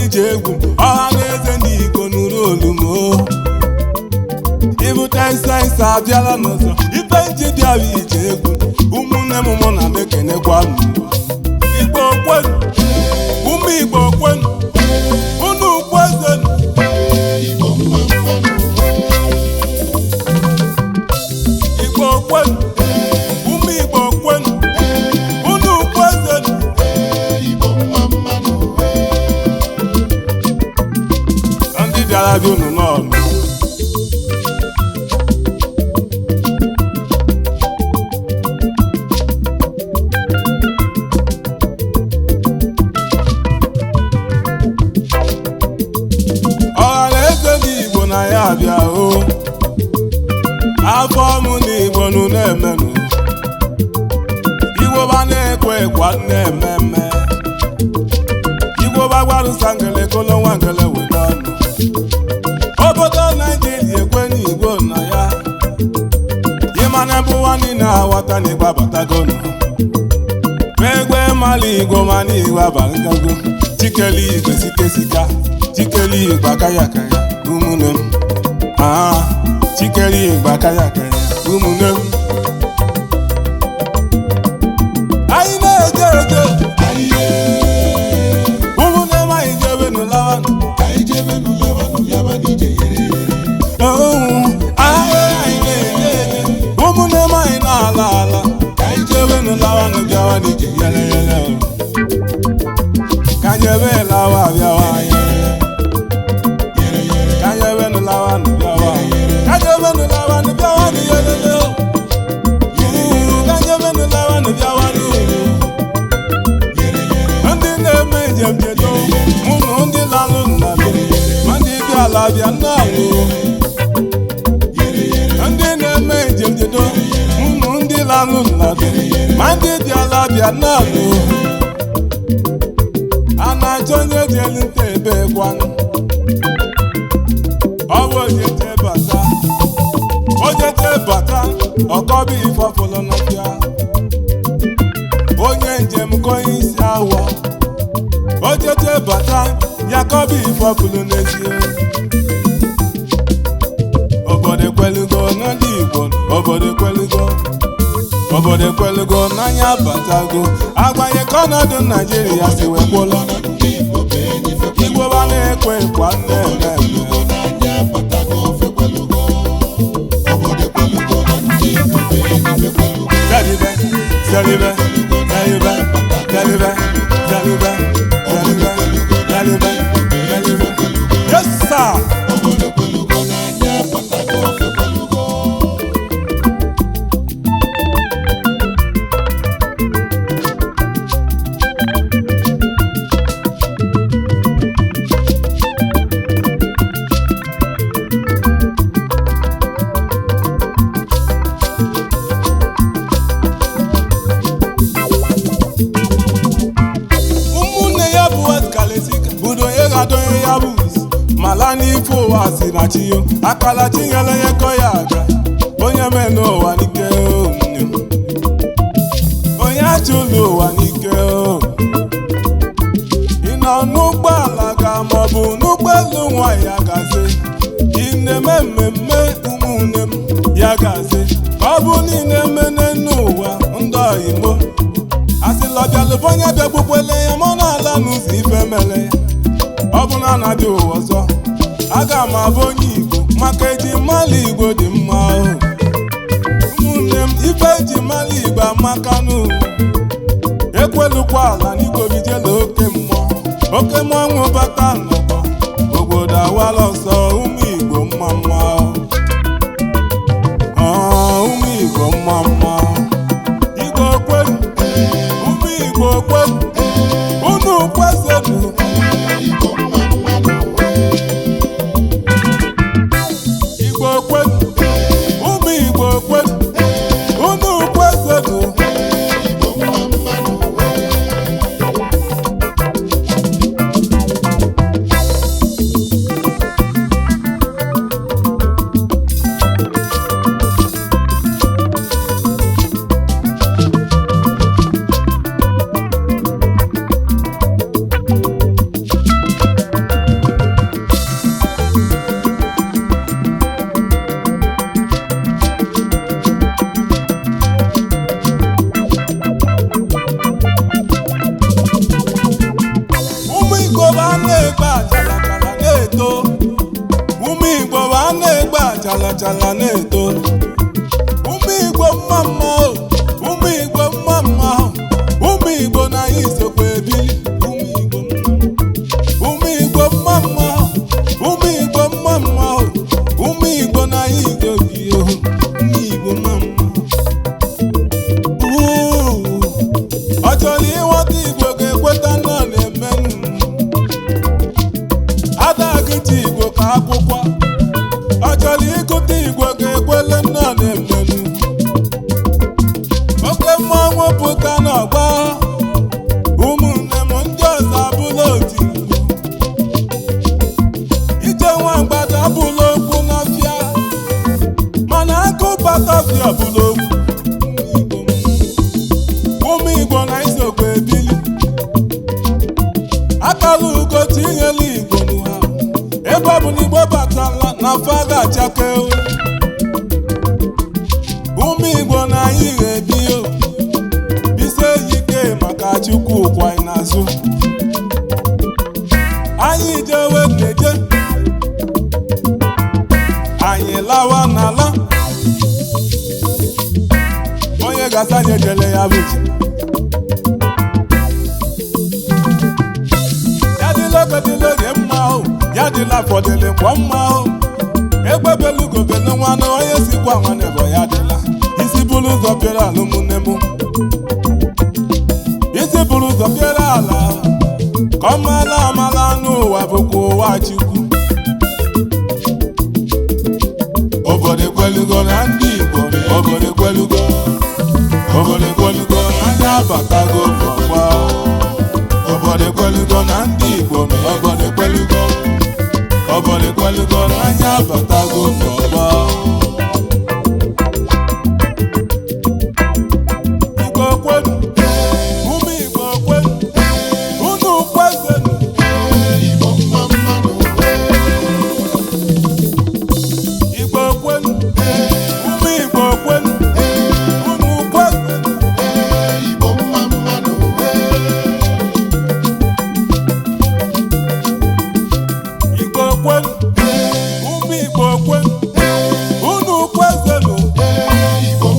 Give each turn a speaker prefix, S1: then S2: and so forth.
S1: ije egwu ọha na eze ndị Igbo nụrụ olumo Ifytex abịala n'ụzọ ife iji bịara ije egwu ụmụnne m mụ na m ekenekwa m Igbokwenu ụmụ Igbokwenu unu kwezenu Igbokwenu ụmụ Igbokwenu unu kwezenu ndị bịara dị unu n'ọnụ ya abịa o afọ mụ na Igbo nụ na-emenụ Igbo ba na-ekwe ekwa na-ememme Igbo ba gwarụsa ngele kolo nwa ngele weta ọnụ obodo Naijiria ekwe na Igbo na ya ịmana bụ nwanne na-aghọta na Igbo abatagonu egbe mala Igbo mana Igbo abalịtago chikeli Igbo sikesika chikeli Igbo aka ya aka ya ụmụnne m chikeri Igbo aka ya aka ya ụmụnne m anyị na-eje eje ụmụnne m anyị jebe n'ụlawanụ anyị na-eje eje ụmụnne m anyị na-ala ala anyị jebe n'ụlawanụ bịawa n'ije yele yele ka jebe lawa bịawa anyị ndị na-eme njem jedo ụmụ ndị lalụ nna ma ndị dị ala bịa n'alụ ndị na-eme njem jedo ụmụ ndị lalụ nna ma ndị dị ala bịa n'alụ a na-achọ onye dị elu nta ebe kwanụ ọ bụ ojete bata ọkọbụ ifọfụlụ n'ọbịa onye njem konye isi awọ ojete bata ya kọbụ ifọfụlụ n'ezie obodo ekwelugo na ndị Igbo obodo ekwelugo n'anya batago agbanye ka ọnọdụ Naijiria si wee kwụlọ Igbo ba na-ekwe ekwa nne Yes, sir. mala n'ife ụwa si na chi yo akala chinyere ya kọ ya aga onye mee n'ụwa n'ike nne m onye achụlụ ụwa n'ike ị nọ n'ụgbọala ga maọbụ n'ụgbọelu nwa ya gazi ị na-eme mmemme ụmụnne m ya gazi ka ọ bụ niile mene n'ụwa ndị oyimo asịlọbịalụbụ onye bịagbukwele ya mọ n'ala n'ụzọ ife mere ya ọ bụ na anadị ụwa ọzọ aga m abụ onye Igbo maka eji mmalụ Igbo dị mma ụmụnne m ife eji mmalụ Igbo amakanụ ekwelukwa ala n'igobijela oke mmụọ nwụ bata nnọkọ obodo awala ọsọ ụmụ Igbo mma mma ụmụ Igbo mma mma Igbokwenu ụmụ Igbokwenu unu kwezenu ụmụ Igbokwenu unu kwezenu ọtọfi ọbụla okwu ụmụ Igbo na isokwe ebili akala ugo tinyela Igbo n'ụha ebe ọ bụ na Igbo batala na fa ga-achake ụmụ Igbo na anyị ga-ebi bise ike maka Chukwu kwa anyị n'azụ anyị jewe nneje anyị lawa n'ala onye ga-asa anyị ejele ya bụ ji ya dịla obedile oge mma ya dịla fọdụlị mgbe mma egbebelugobele nwanne onye sikwa nwanne bụ ya dịla isi bụrụ ụzọ pịara ala ụmụnne m isi bụrụ ụzọ pịara ala ka ọ mala amala n'ụwa bụkwa ụwa Chukwu obodo ekwelugo na ndị Igbo obodo ekwelugo ndị abatago ọgba obodo ekwelugo na ndị Igbo obodo ekwelugo na ndị abatago ọgba Igbo kwenu ụmụ Igbo kwenu unu kwezenu Igbo kwenu ụmụ Igbo kwenu unu kwezenu Igbo kwenu ụmụ Igbo kwenu unu kwezenu Igbo